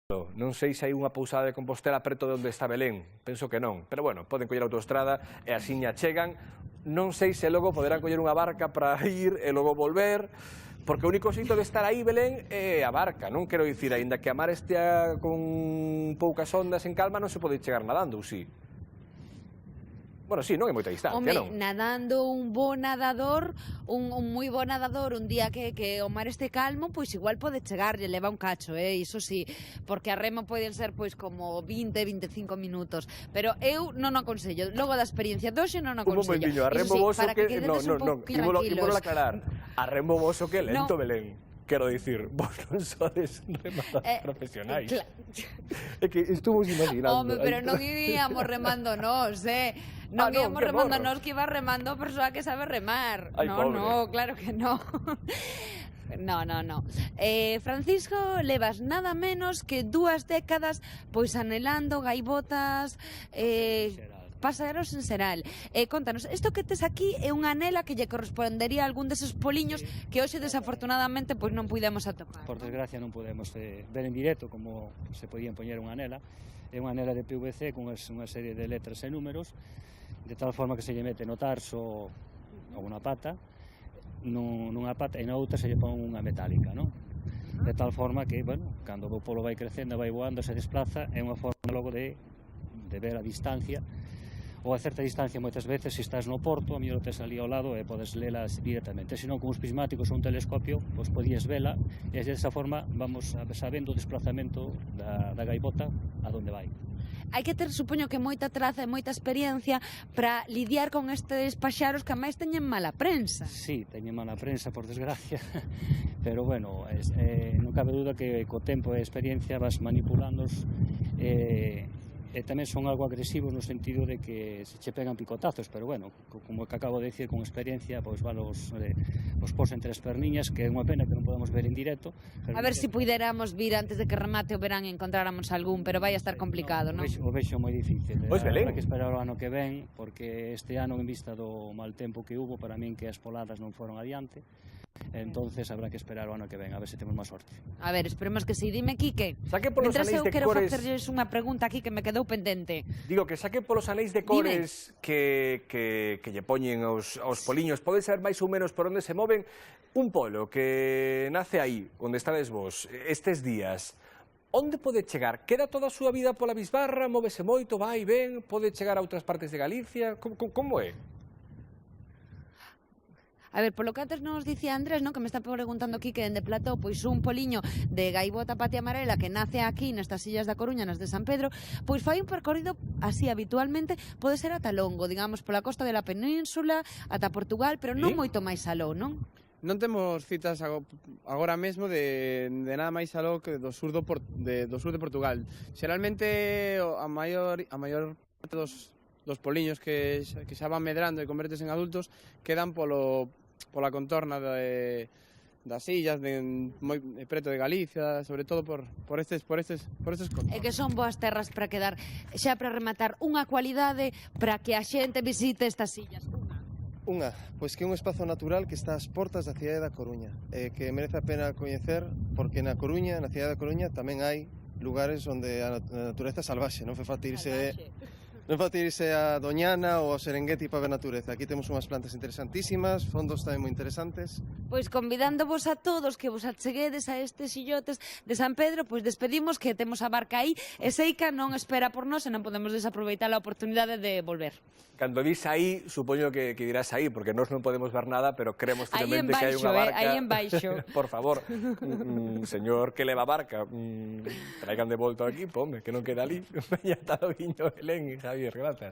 Non sei se hai unha pousada de Compostela preto de onde está Belén, penso que non, pero bueno, poden coller a autoestrada e asiña chegan. Non sei se logo poderán coller unha barca para ir e logo volver, porque o único xeito de estar aí, Belén, é a barca, non quero dicir, aínda que a mar estea con poucas ondas en calma, non se pode chegar nadando, ou si? Bueno, sí, non é moita distancia, non? Nadando un bo nadador, un moi bo nadador, un día que o mar este calmo, pois igual pode chegar, lle leva un cacho, iso sí, porque a remo poden ser pois como 20-25 minutos, pero eu non o aconsello, logo da experiencia doxe non o aconsello. Un momentinho, a remo voso que... Non, ímolo aclarar, a remo voso que lento, Belén. Quero dicir, vos non sodes remadas profesionais. É que estuvo imaginando. Home, pero non íamos remando nós, Non íamos remando nós, que iba remando a persoa que sabe remar. No, claro que non. No. Francisco, levas nada menos que 2 décadas pois anhelando gaivotas, pasaros en Seral. Contanos, isto que tes aquí é unha anela que lle correspondería a algún deses poliños que hoxe desafortunadamente pois non puidemos atopar. Por desgracia non podemos ver en directo como se podían poñer unha anela. É unha anela de PVC con unha serie de letras e números, de tal forma que se lle mete no tarso ou na pata, nunha pata, e na outra se lle pon unha metálica, non? De tal forma que, bueno, cando o polo vai crecendo, vai voando, se desplaza, é unha forma logo de ver a distancia, ou a certa distancia moitas veces, se estás no porto, a mellor tes ali ao lado e podes lelas directamente. Se non, con os prismáticos ou un telescopio, pois podías vela, e desa forma vamos sabendo o desplazamento da gaivota a donde vai. Hai que ter, supoño, que moita traza e moita experiencia para lidiar con estes paxaros que a máis teñen mala prensa. Sí, teñen mala prensa, por desgracia, pero bueno, non cabe dúda que co tempo e a experiencia vas manipulándoos, e tamén son algo agresivos no sentido de que se che pegan picotazos, pero bueno, como que acabo de dicir, con experiencia, pois os pos entre as perniñas, que é unha pena que non podamos ver en directo. A ver se puidéramos vir antes de que remate o verán e encontráramos algún, pero vai a estar complicado, non? O vexo moi difícil. Pois Belén. Hai que esperar o ano que ven, porque este ano, en vista do mal tempo que hubo, para min que as poladas non foron adiante, entonces habrá que esperar o ano que ven, a ver se temos máis sorte. A ver, esperemos que si. Dime, Quique, mentras eu quero facerlles unha pregunta aquí que me quedou pendente. Digo, que saque polos anéis de cores que lle poñen aos poliños, pode saber máis ou menos por onde se moven un polo que nace aí, onde estades vos, estes días. Onde pode chegar? Queda toda a súa vida pola bisbarra, móvese moito, vai, ven, pode chegar a outras partes de Galicia, como é? A ver, polo que antes nos dicía Andrés, non, que me está preguntando aquí que dende Plató, pois un poliño de gaivota patia amarela que nace aquí nestas illas da Coruña, nas de San Pedro, pois fai un percorrido así habitualmente, pode ser ata longo, digamos, pola costa de la península, ata Portugal, pero non moito máis aló, non? Non temos citas agora mesmo de nada máis aló que do sur de Portugal. Xeralmente a maior parte dos poliños que xa van medrando e convertes en adultos quedan pola contorna das illas moi preto de Galicia, sobre todo por estes contornos. É que son boas terras para quedar. Xa para rematar, unha cualidade para que a xente visite estas illas. Pois que é un espazo natural que está ás portas da cidade da Coruña, que merece a pena coñecer, porque na Coruña, na cidade da Coruña, tamén hai lugares onde a natureza é salvaxe, non fai falta irse a Doñana ou a Serengueti para ver natureza. Aquí temos unhas plantas interesantísimas, fondos tamén moi interesantes. Pois convidándovos a todos que vos acheguedes a estes illotes de San Pedro, pois despedimos que temos a barca aí, e Seica non espera por nós e non podemos desaproveitar a oportunidade de volver. Cando dis aí, supoño que dirás aí, porque nós non podemos ver nada, pero creemos firmemente que hai unha barca. Aí en baixo. Por favor, señor que leva a barca, traigan de volta ao equipo, home, que non queda ali. Veña, ata o viño, Belén, Javier, grazas.